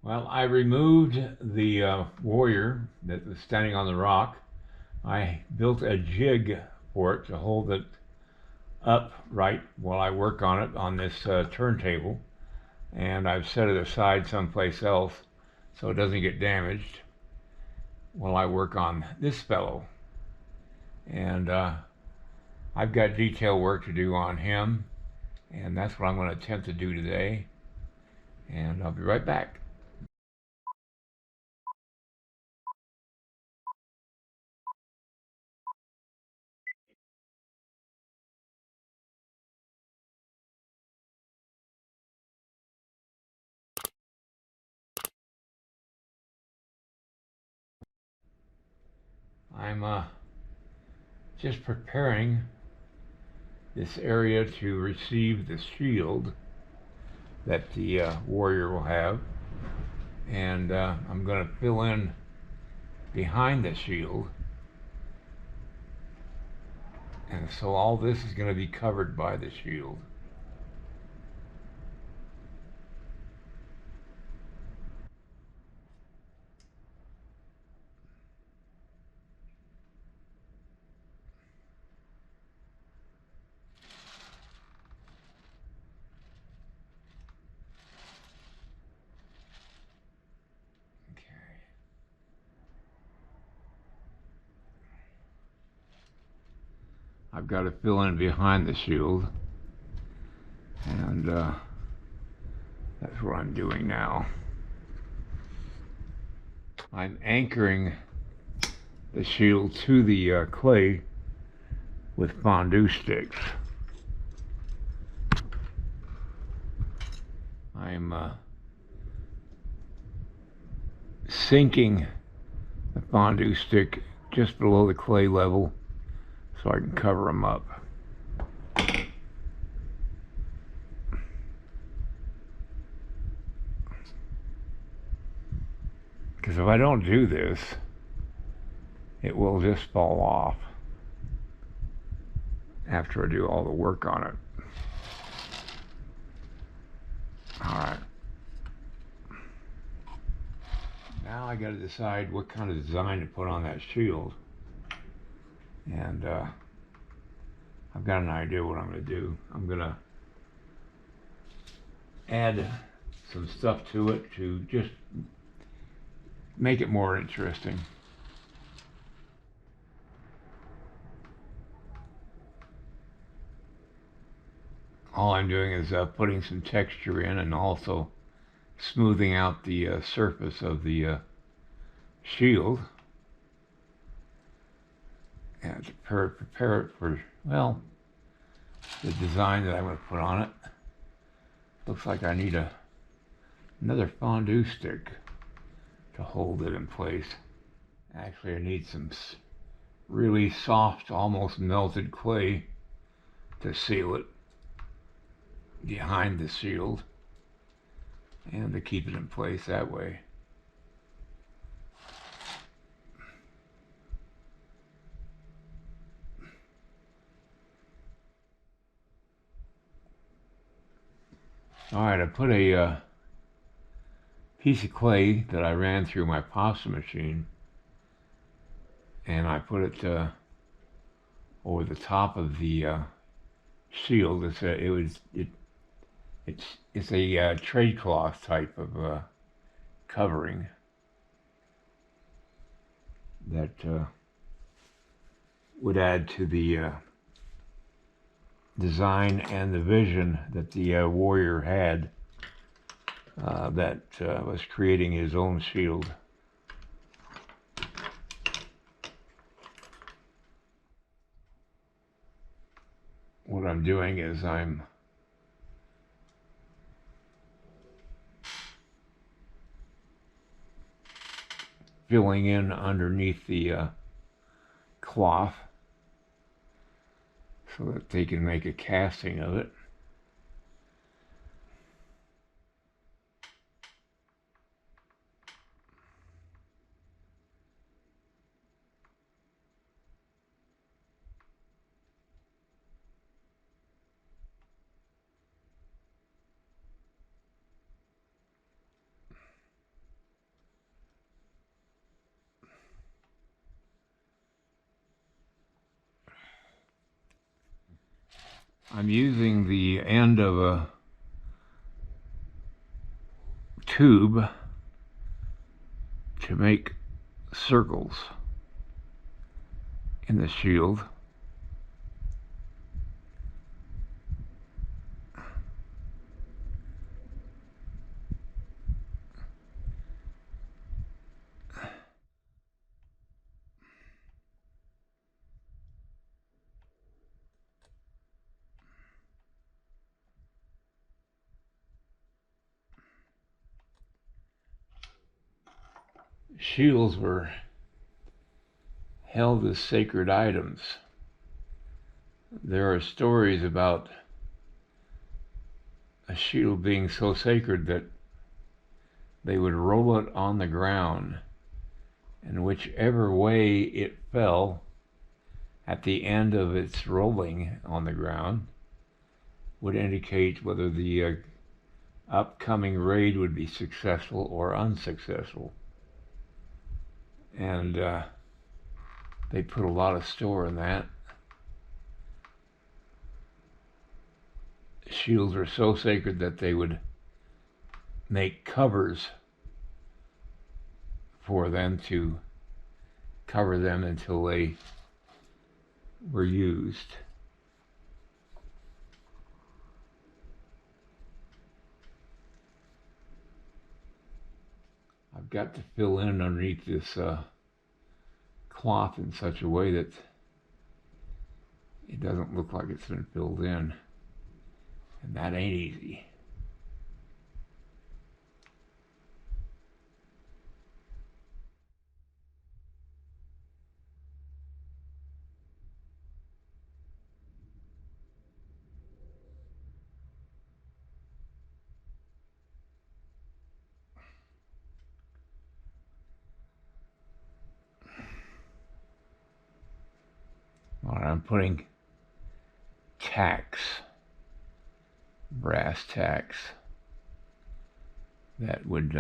Well, I removed the warrior that was standing on the rock. I built a jig for it to hold it upright while I work on it on this turntable, and I've set it aside someplace else so it doesn't get damaged while I work on this fellow. And I've got detail work to do on him, and that's what I'm going to attempt to do today. And I'll be right back. I'm just preparing this area to receive the shield that the warrior will have, and I'm going to fill in behind the shield, and so all this is going to be covered by the shield. Okay. I've got to fill in behind the shield, and that's what I'm doing now. I'm anchoring the shield to the clay with fondue sticks. I'm sinking the fondue stick just below the clay level so I can cover them up. Because if I don't do this, it will just fall off after I do all the work on it. Alright. Now I gotta decide what kind of design to put on that shield. And I've got an idea what I'm gonna do. I'm gonna add some stuff to it to just make it more interesting. All I'm doing is putting some texture in and also smoothing out the surface of the shield and to prepare it for, well, the design that I'm going to put on it. Looks like I need another fondue stick to hold it in place. Actually, I need some really soft, almost melted clay to seal it behind the shield and to keep it in place that way. Alright, I put a piece of clay that I ran through my pasta machine, and I put it over the top of the shield. It's a trade cloth type of covering that would add to the design and the vision that the warrior had that was creating his own shield. What I'm doing is I'm filling in underneath the cloth so that they can make a casting of it. I'm using the end of a tube to make circles in the shield. Shields were held as sacred items. There are stories about a shield being so sacred that they would roll it on the ground, and whichever way it fell at the end of its rolling on the ground would indicate whether the upcoming raid would be successful or unsuccessful. And they put a lot of store in that. Shields are so sacred that they would make covers for them to cover them until they were used. I've got to fill in underneath this cloth in such a way that it doesn't look like it's been filled in. And that ain't easy. All right, I'm putting tacks, brass tacks, that would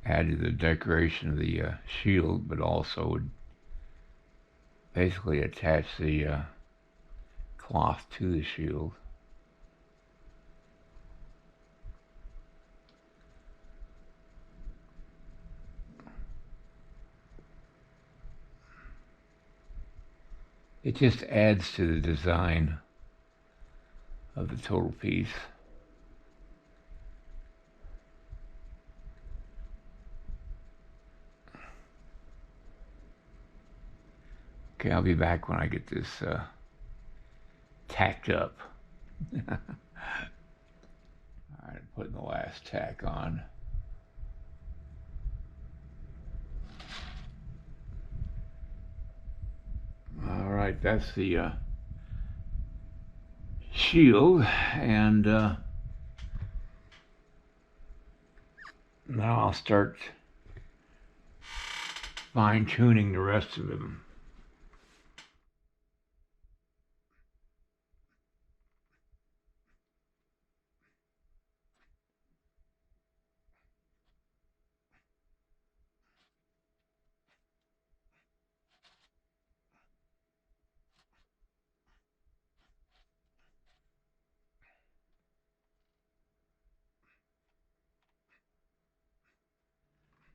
add to the decoration of the shield, but also would basically attach the cloth to the shield. It just adds to the design of the total piece. Okay, I'll be back when I get this tacked up. All right, I'm putting the last tack on. All right, that's the shield, and now I'll start fine-tuning the rest of them.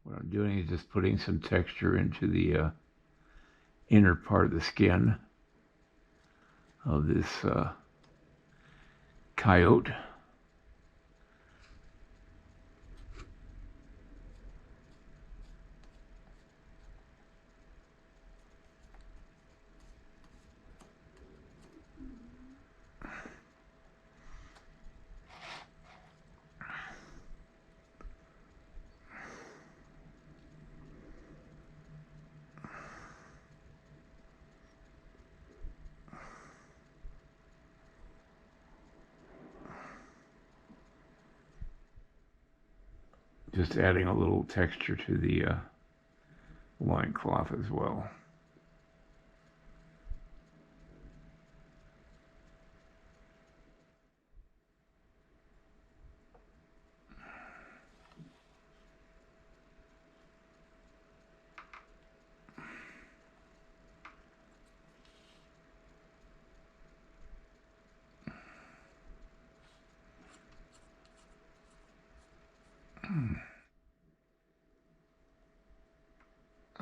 What I'm doing is just putting some texture into the inner part of the skin of this coyote. Just adding a little texture to the loincloth as well.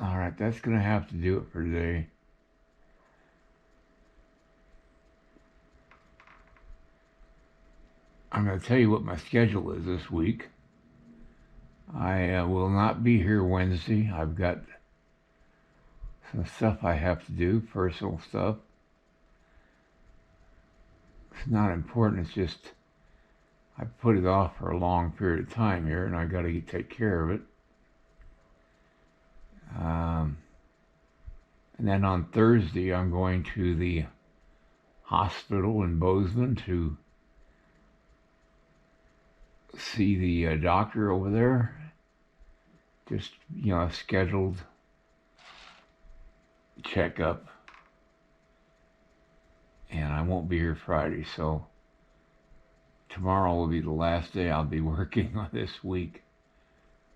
Alright, that's going to have to do it for today. I'm going to tell you what my schedule is this week. I will not be here Wednesday. I've got some stuff I have to do, personal stuff. It's not important, it's just I put it off for a long period of time here, and I got to take care of it. And then on Thursday, I'm going to the hospital in Bozeman to see the doctor over there. Just, you know, a scheduled checkup. And I won't be here Friday, so tomorrow will be the last day I'll be working on this week.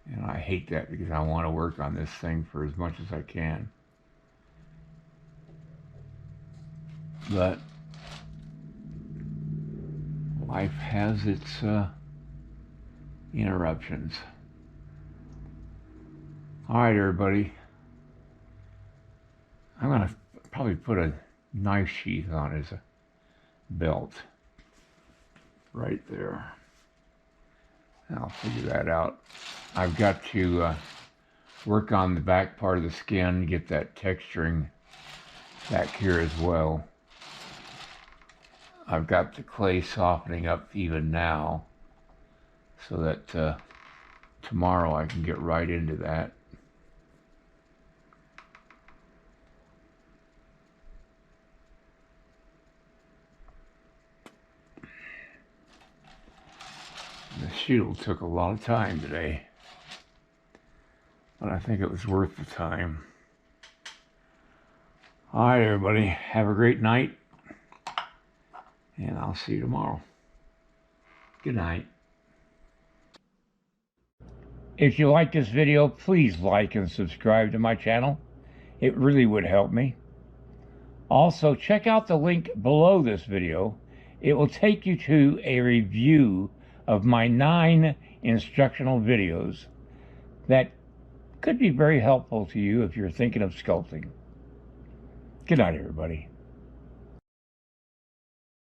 And I hate that because I want to work on this thing for as much as I can. But life has its interruptions. Alright, everybody. I'm going to probably put a knife sheath on as a belt. Right there. I'll figure that out. I've got to work on the back part of the skin, get that texturing back here as well. I've got the clay softening up even now so that tomorrow I can get right into that. The shield took a lot of time today, but I think it was worth the time. All right, everybody, have a great night, and I'll see you tomorrow. Good night. If you like this video, please like and subscribe to my channel. It really would help me. Also, check out the link below this video. It will take you to a review of my 9 instructional videos that could be very helpful to you if you're thinking of sculpting. Good night, everybody.